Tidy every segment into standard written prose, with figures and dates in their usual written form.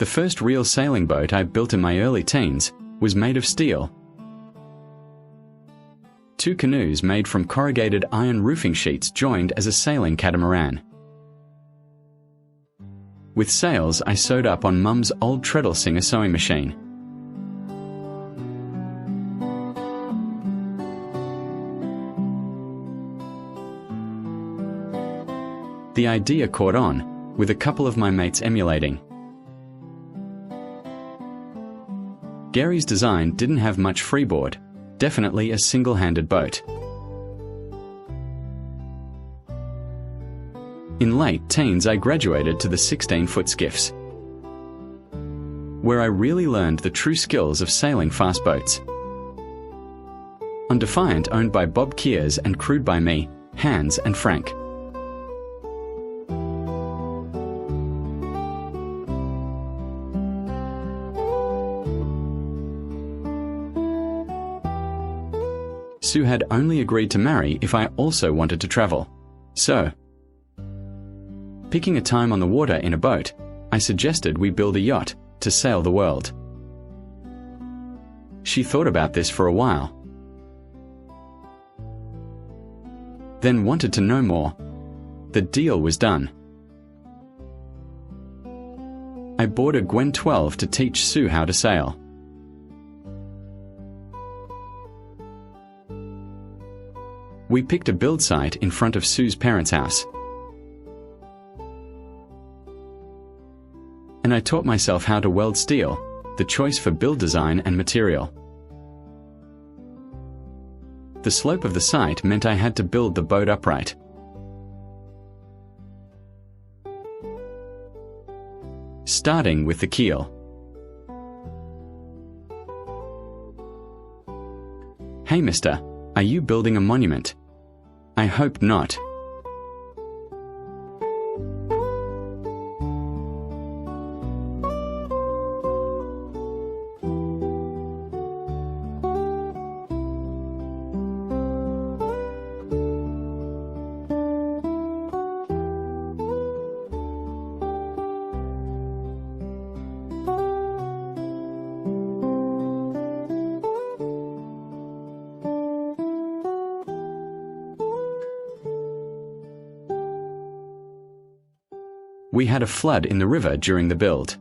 The first real sailing boat I built in my early teens was made of steel. 2 canoes made from corrugated iron roofing sheets joined as a sailing catamaran. With sails, I sewed up on Mum's old treadle singer sewing machine. The idea caught on, with a couple of my mates emulating. Gary's design didn't have much freeboard, definitely a single-handed boat. In late teens, I graduated to the 16-foot skiffs, where I really learned the true skills of sailing fast boats. On Defiant, owned by Bob Kears and crewed by me, Hans and Frank. Sue had only agreed to marry if I also wanted to travel. So, picking a time on the water in a boat, I suggested we build a yacht to sail the world. She thought about this for a while, then wanted to know more. The deal was done. I bought a Gwen 12 to teach Sue how to sail. We picked a build site in front of Sue's parents' house, and I taught myself how to weld steel, the choice for build design and material. The slope of the site meant I had to build the boat upright. Starting with the keel. "Hey mister, are you building a monument?" "I hope not." We had a flood in the river during the build.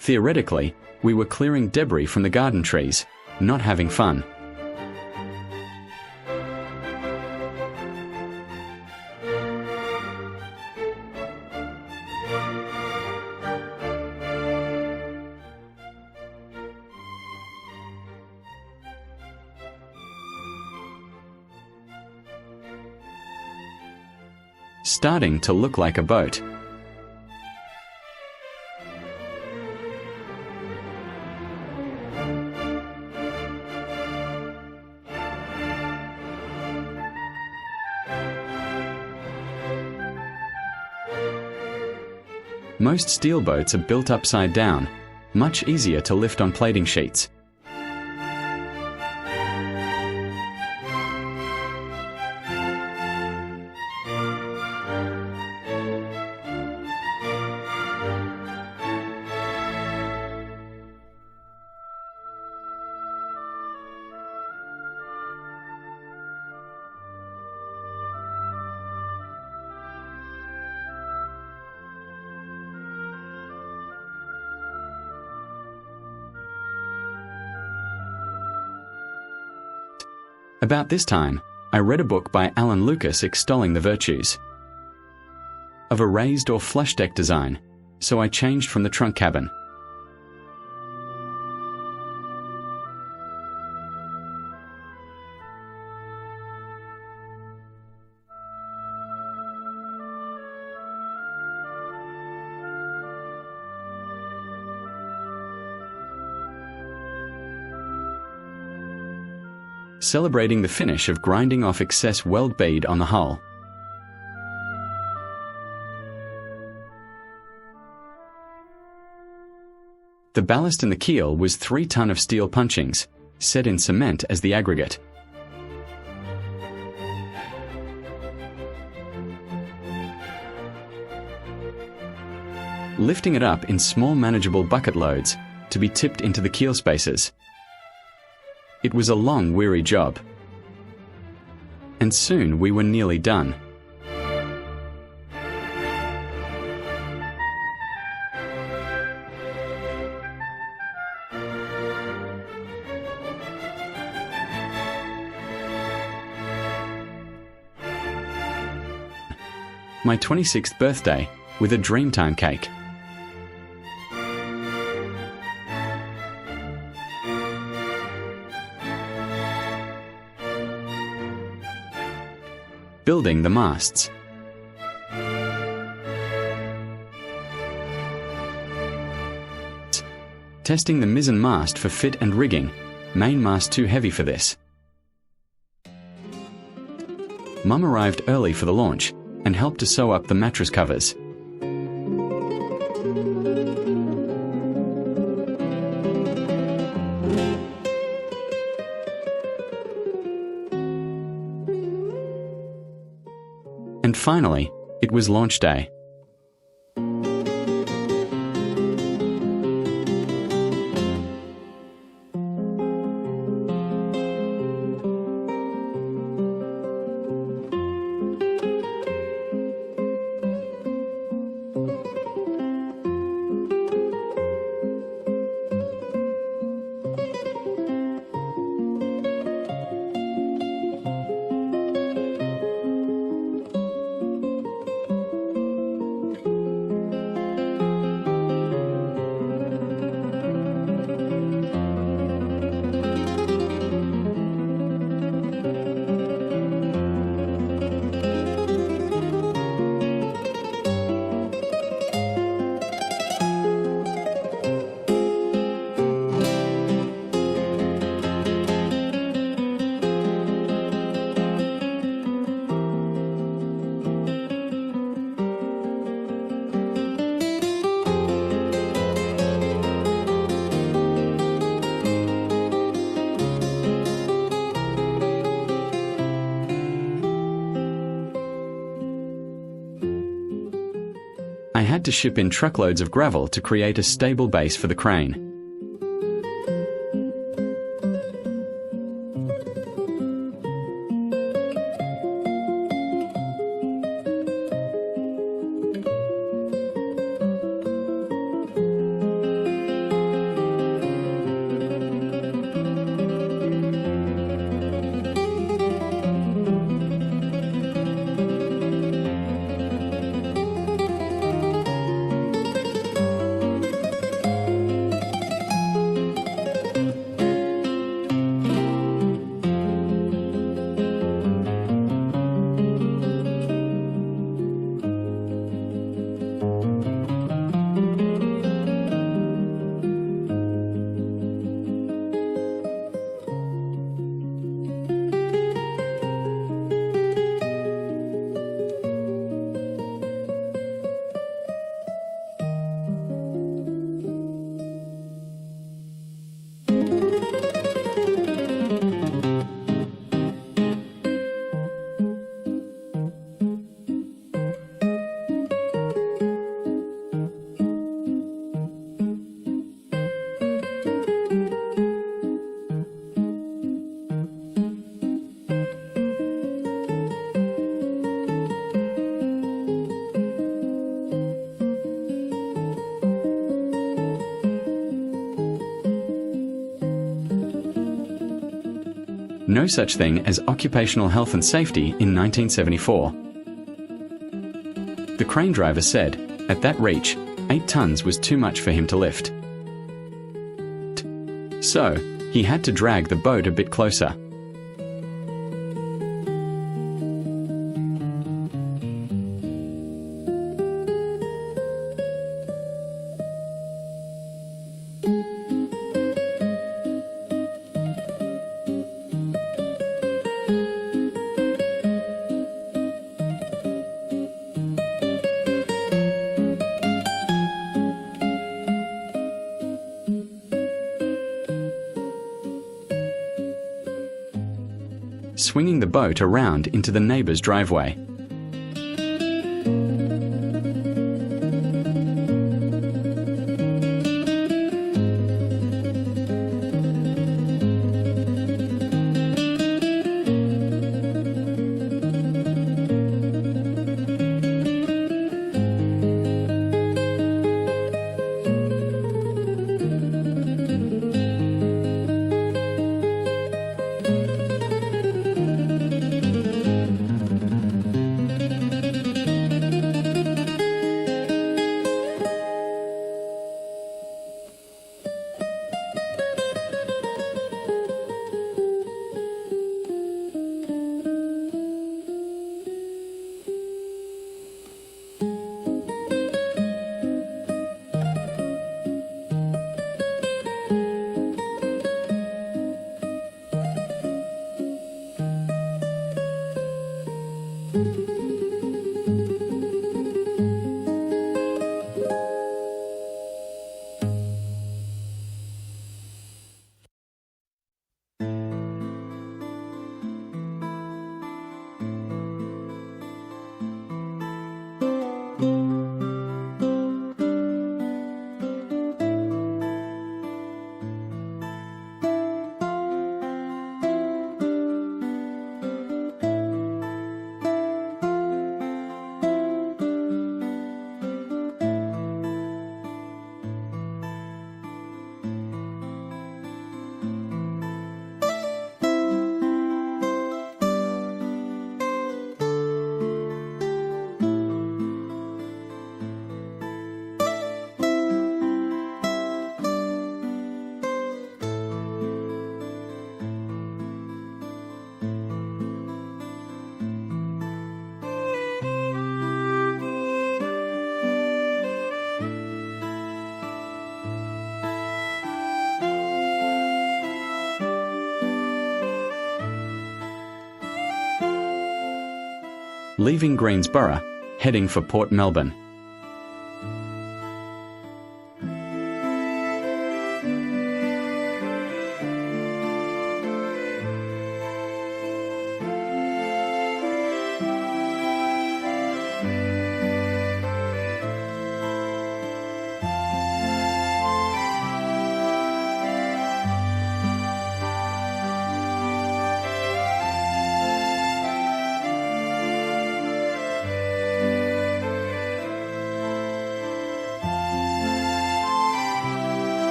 Theoretically, we were clearing debris from the garden trees, not having fun. Starting to look like a boat. Most steel boats are built upside down, much easier to lift on plating sheets. About this time, I read a book by Alan Lucas extolling the virtues of a raised or flush deck design, so I changed from the trunk cabin. Celebrating the finish of grinding off excess weld bead on the hull. The ballast in the keel was 3 ton of steel punchings, set in cement as the aggregate. Lifting it up in small manageable bucket loads to be tipped into the keel spaces. It was a long, weary job. And soon we were nearly done. My 26th birthday with a Dreamtime cake. Building the masts. Testing the mizzen mast for fit and rigging, main mast too heavy for this. Mum arrived early for the launch and helped to sew up the mattress covers. And finally, it was launch day. I had to ship in truckloads of gravel to create a stable base for the crane. No such thing as occupational health and safety in 1974. The crane driver said, at that reach, 8 tons was too much for him to lift. So, he had to drag the boat a bit closer. swinging the boat around into the neighbour's driveway. Leaving Greensborough, heading for Port Melbourne.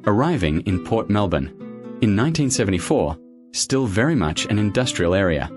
Arriving in Port Melbourne, in 1974, still very much an industrial area.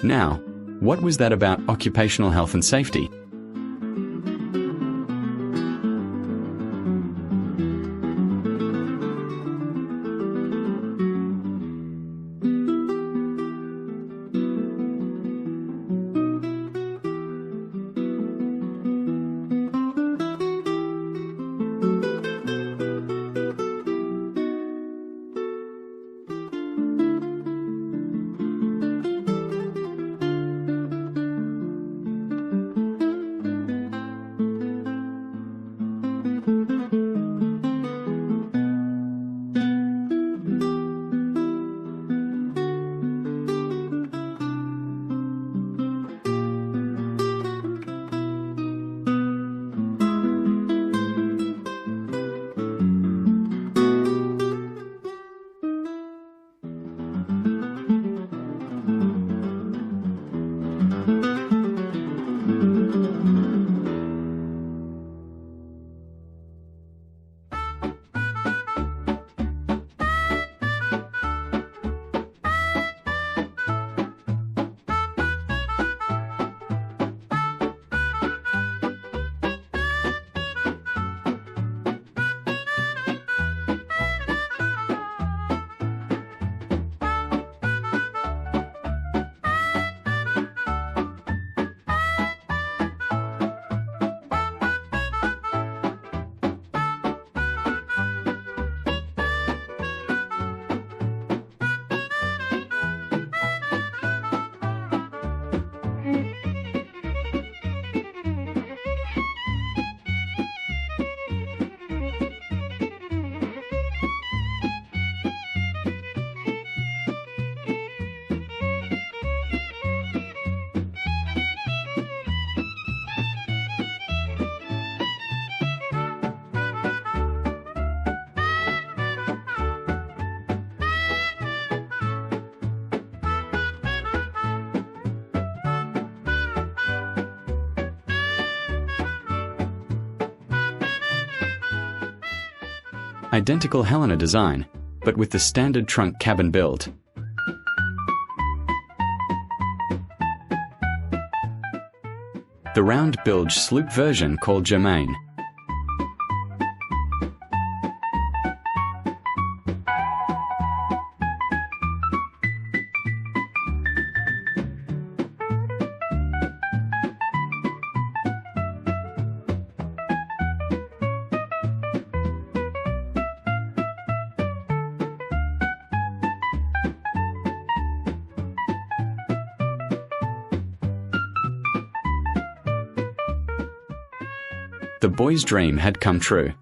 Now, what was that about occupational health and safety? Identical Helena design, but with the standard trunk cabin build. The round bilge sloop version called Germaine. The boy's dream had come true.